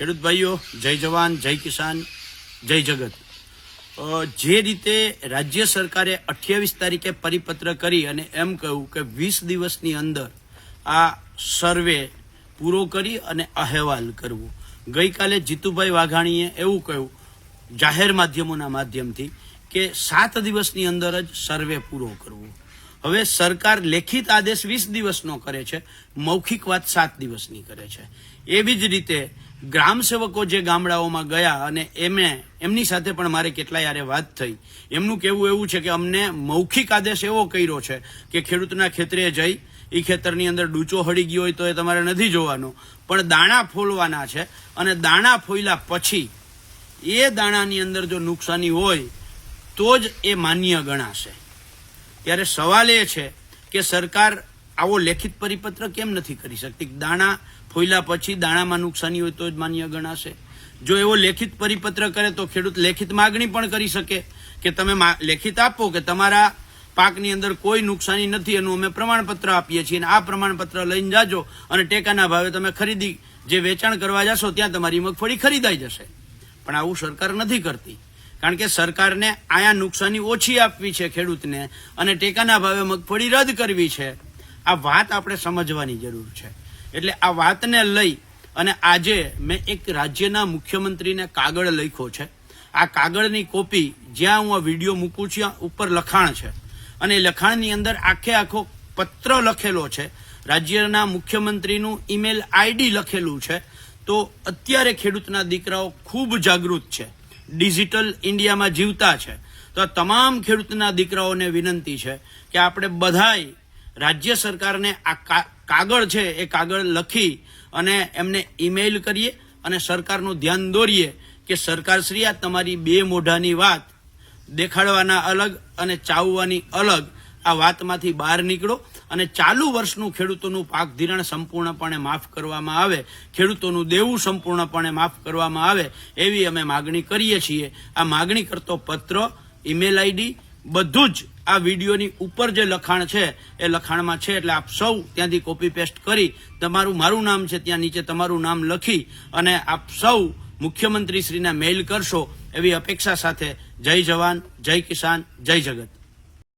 ખેડૂત ભાઈઓ, જય જવાન, જય કિસાન, જય જગત. જે રીતે રાજ્ય સરકારે 28 તારીખે પરિપત્ર કરી અને એમ કહ્યું કે 20 દિવસની અંદર આ સર્વે પૂરો કરી અને અહેવાલ કરવો. ગઈકાલે જીતુભાઈ વાઘાણીએ એવું કહ્યું જાહેર માધ્યમોના માધ્યમથી કે 7 દિવસની અંદર જ સર્વે પૂરો કરવો. હવે સરકાર લેખિત આદેશ 20 દિવસનો કરે છે, મૌખિક વાત 7 દિવસની કરે છે. એવી જ રીતે ગ્રામ સેવકો જે ગામડાઓમાં ગયા અને એમની સાથે પણ મારે કેટલાય યારે વાત થઈ, એમનું કહેવું એવું છે કે અમને મૌખિક આદેશ એવો કર્યો છે કે ખેડૂતના ખેતરે જઈ એ ખેતરની અંદર ડૂચો હળી ગયો હોય તો એ તમારે નથી જોવાનો, પણ દાણા ફોલવાના છે અને દાણા ફોલ્યા પછી એ દાણાની અંદર જો નુકસાની હોય તો જ એ માન્ય ગણાશે. ત્યારે સવાલ એ છે કે સરકાર આવો લેખિત પરિપત્ર કેમ નથી કરી શકતી? દાણા ફોલ્યા પછી દાણામાં નુકસાની હોય તો જ માન્ય ગણાશે. જો એવો લેખિત પરિપત્ર કરે તો ખેડૂત લેખિત માગણી પણ કરી શકે કે તમે લેખિત આપો કે તમારા પાકની અંદર કોઈ નુકસાની નથી, એનું અમે પ્રમાણપત્ર આપીએ છીએ અને આ પ્રમાણપત્ર લઈને જાજો અને ટેકાના ભાવે તમે ખરીદી જે વેચાણ કરવા જશો ત્યાં તમારી મગફળી ખરીદાઈ જશે. પણ આવું સરકાર નથી કરતી, કારણ કે સરકારને આયા નુકસાની ઓછી આપવી છે ખેડૂતને અને ટેકાના ભાવે મગફળી રદ કરવી છે. આ વાત આપણે સમજવાની જરૂર છે. એટલે આ વાતને લઈ અને આજે મેં એક રાજ્યના મુખ્યમંત્રીને કાગળ લખ્યો છે. આ કાગળની કોપી જ્યાં હું આ વિડીયો મૂકું છું ત્યાં ઉપર લખાણ છે અને લખાણની અંદર આખો પત્ર લખેલો છે, રાજ્યના મુખ્યમંત્રીનું ઈમેલ આઈડી લખેલું છે. તો અત્યારે ખેડૂતના દીકરાઓ ખૂબ જાગૃત છે, ડિજિટલ ઇન્ડિયામાં જીવતા છે. તો આ તમામ ખેડૂતના દીકરાઓને વિનંતી છે કે આપણે બધાય રાજ્ય સરકારને આ કાગળ છે એ કાગળ લખી અને એમને ઈમેલ કરીએ અને સરકારનું ધ્યાન દોરીએ કે સરકારશ્રી આ તમારી બે મોઢાની વાત દેખાડવાના અલગ અને ચાવવાની અલગ આ વાતમાંથી બહાર નીકળો અને ચાલુ વર્ષનું ખેડૂતોનું પાક ધિરાણ સંપૂર્ણપણે માફ કરવામાં આવે, ખેડૂતોનું દેવું સંપૂર્ણપણે માફ કરવામાં આવે એવી અમે માગણી કરીએ છીએ. આ માગણી કરતો પત્ર, ઈમેલ આઈડી બધું જ આ વિડીયોની ઉપર જે લખાણ છે એ લખાણમાં છે. એટલે આપ સૌ ત્યાંથી કોપી પેસ્ટ કરી મારું નામ છે ત્યાં નીચે તમારું નામ લખી અને આપ સૌ મુખ્યમંત્રીશ્રીને મેઇલ કરશો એવી અપેક્ષા સાથે જય જવાન, જય કિસાન, જય જગત.